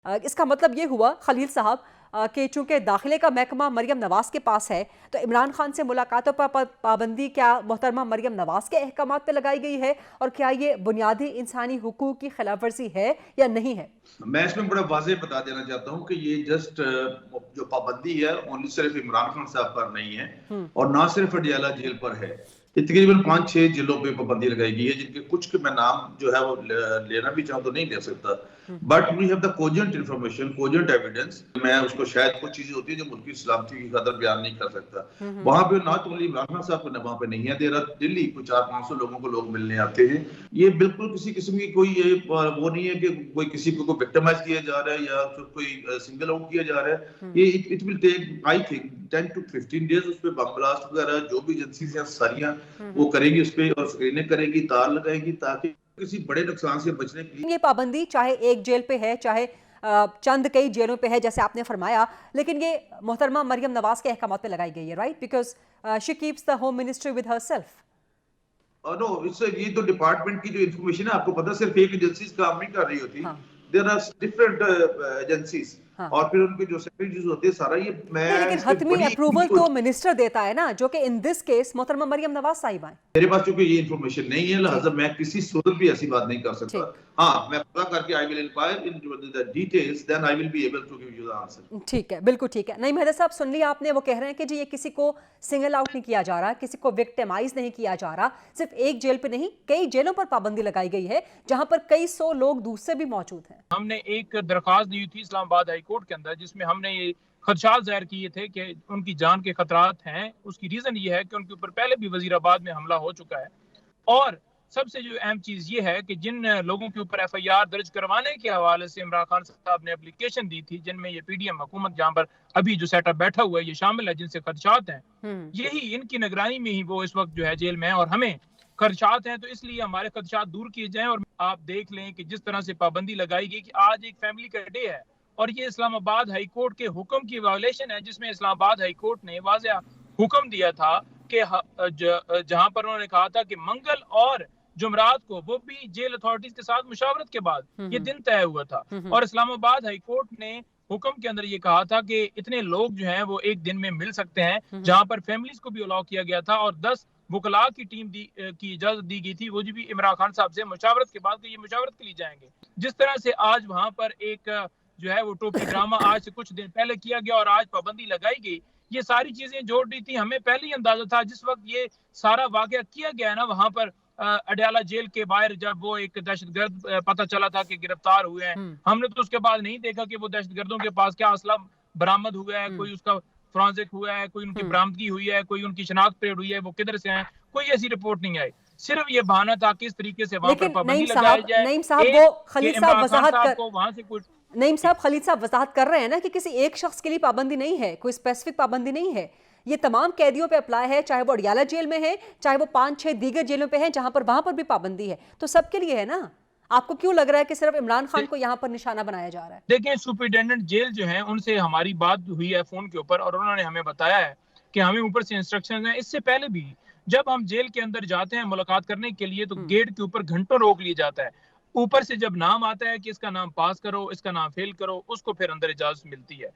इसका मतलब ये हुआ खलील साहब कि चूंकि दाखिले का महकमा मरियम नवाज के पास है तो इमरान खान से मुलाकातों पर पाबंदी क्या मोहतरमा मरियम नवाज के अहकामात पे लगाई गई है, और क्या ये बुनियादी इंसानी हुकूक की खिलाफ वर्जी है या नहीं है? मैं इसमें बड़ा वाज़ेह बता देना चाहता हूँ कि ये जस्ट जो पाबंदी है ओनली सिर्फ इमरान खान साहब पर नहीं है और ना सिर्फ अडियाला जेल पर है। ये तकरीबन 5-6 जिलों पे पाबंदी लगाई गई है, जिनके कुछ के मैं नाम जो है वो लेना भी चाहूँ तो नहीं ले सकता, but we have the cogent information, cogent evidence. मैं उसको शायद कुछ चीजें होती है जो मुल्क की सलामती की खातिर बयान नहीं कर सकता। वहां पे नॉट ओनली इमरान खान साहब को वहां पे नहीं है, देर दिल्ली कुछ 400-500 लोगों को लोग मिलने आते हैं। ये बिल्कुल किसी किस्म की कोई ये वो नहीं है कि कोई किसी को विक्टिमाइज किया जा रहा है या कोई सिंगल आउट किया जा रहा है। ये it will take I think 10 to 15 days उस पर बम ब्लास्ट वगैरह जो भी एजेंसीज हैं सारियां वो करेंगी, उस पर और स्क्रीनिंग करेंगी, तार लगाएंगी ताकि किसी बड़े नुकसान से बचने के लिए। ये पाबंदी चाहे एक जेल पे है चाहे चंद कई जेलों पे है जैसे आपने फरमाया, लेकिन ये मोहतरमा मरियम नवाज के अहकामात पे लगाई गई है, right? Because she keeps the home ministry with herself. No it's ये तो डिपार्टमेंट की जो इन्फॉर्मेशन है आपको पता सिर्फ एक एजेंसी काम नहीं कर रही होती। हाँ देयर आर डिफरेंट एजेंसीज हाँ और फिर उनके जो सेक्रेटरीज होते हैं सारा ये नहीं, मैं लेकिन इस पे हतमी बड़ी अप्रूवल तो मिनिस्टर देता है ना, जो कि इन दिस केस मोहतरमा मरियम नवाज साहिबा है। मेरे पास चूंकि ये इन्फॉर्मेशन नहीं है ठीक लिहाजा मैं किसी सूरत भी ऐसी बात नहीं कर सकता। ठीक हाँ, मैं पता करके I will inquire in the details, then I will be able to give you the answer. ठीक है, बिल्कुल ठीक है। नहीं मेहदर साहब, सुन लिया आपने, वो कह रहे हैं कि जी ये किसी को सिंगल आउट नहीं किया जा रहा, किसी को विक्टिमाइज नहीं किया जा रहा, सिर्फ एक जेल पे नहीं कई जेलों पर पाबंदी लगाई गई है जहां पर कई सौ लोग दूसरे भी मौजूद हैं। हमने एक दरखास्त दी थी इस्लामाबाद हाई कोर्ट के अंदर जिसमें हमने ये खदशात जाहिर किए थे कि उनकी जान के खतरात हैं। उसकी रीजन ये है कि उनके ऊपर पहले भी वजीराबाद में हमला हो चुका है, और सबसे जो अहम चीज ये है कि जिन लोगों के ऊपर एफआईआर दर्ज करवाने के हवाले से इमरान खान साहब ने एप्लीकेशन दी थी, जिनमें ये पीडीएम हुकूमत जहां पर अभी जो सेटअप बैठा हुआ है ये शामिल है, जिनसे खदशात हैं, यही इनकी निगरानी में ही वो इस वक्त जो है जेल में है और हमें खदशात हैं, तो इसलिए हमारे खदशात दूर किए जाएं। और आप देख लें कि जिस तरह से पाबंदी लगाई गई कि आज एक फैमिली का डे है और ये इस्लामाबाद हाई कोर्ट के हुक्म की वायलेशन है, जिसमें इस्लामाबाद हाई कोर्ट ने वाज़ेह हुक्म दिया था कि जहां पर उन्होंने कहा था कि मंगल और जुमरात को, वो भी जेल अथॉरिटीज के साथ मुशावरत के बाद ये दिन तय हुआ था, और इस्लामाबाद हाई कोर्ट ने हुक्म के अंदर ये कहा था कि इतने लोग जो हैं वो एक दिन में मिल सकते हैं, जहां पर फैमिलीज को भी अलाउ किया गया था और 10 वकला की टीम की इजाजत दी गई थी, वो भी इमरान खान साहब से मुशावरत के बाद ये मुशावरत के लिए जाएंगे। जिस तरह से आज वहां पर एक जो है वो टोपी ड्रामा आज से कुछ दिन पहले किया गया और आज पाबंदी लगाई गई, ये सारी चीजें जोड़ रही थी। हमें पहले ही अंदाजा था जिस वक्त ये सारा वाकया किया गया ना वहां पर अडयाला जेल के बाहर, जब वो एक दहशतगर्द पता चला था कि गिरफ्तार हुए हैं, हमने तो उसके बाद नहीं देखा कि वो दहशतगर्दों के पास क्या असला बरामद हुआ है, कोई उसका फॉरेंसिक हुआ है, कोई उनकी बरामदगी हुई है, कोई उनकी शनाख्त परेड हुई है, वो किधर से हैं, कोई ऐसी रिपोर्ट नहीं आई। सिर्फ ये बहाना था किस तरीके से वहां पर लेकिन पाबंदी लगाई जाए। नईम साहब एक वो कि खलील साहब इमरान खान वजाहत साहब कर को वहां से कुछ नईम साहब खलील साहब वजाहत कर रहे हैं ना कि किसी एक शख्स के लिए पाबंदी नहीं है, कोई स्पेसिफिक पाबंदी नहीं है, ये तमाम कैदियों पे अप्लाई है, चाहे वो अडियाला जेल में है चाहे वो 5-6 दीगर जेलों पे हैं जहां पर वहां पर भी पाबंदी है, तो सबके लिए है ना। आपको क्यों लग रहा है कि सिर्फ इमरान खान को यहाँ पर निशाना बनाया जा रहा है? देखें, सुपरिटेंडेंट जेल जो है उनसे हमारी बात हुई है फोन के ऊपर और उन्होंने हमें बताया है कि हमें ऊपर से इंस्ट्रक्शन है। इससे पहले भी जब हम जेल के अंदर जाते हैं मुलाकात करने के लिए तो गेट के ऊपर घंटों रोक लिया जाता है। ऊपर से जब नाम आता है कि इसका नाम पास करो, इसका नाम फेल करो, उसको फिर अंदर इजाजत मिलती है।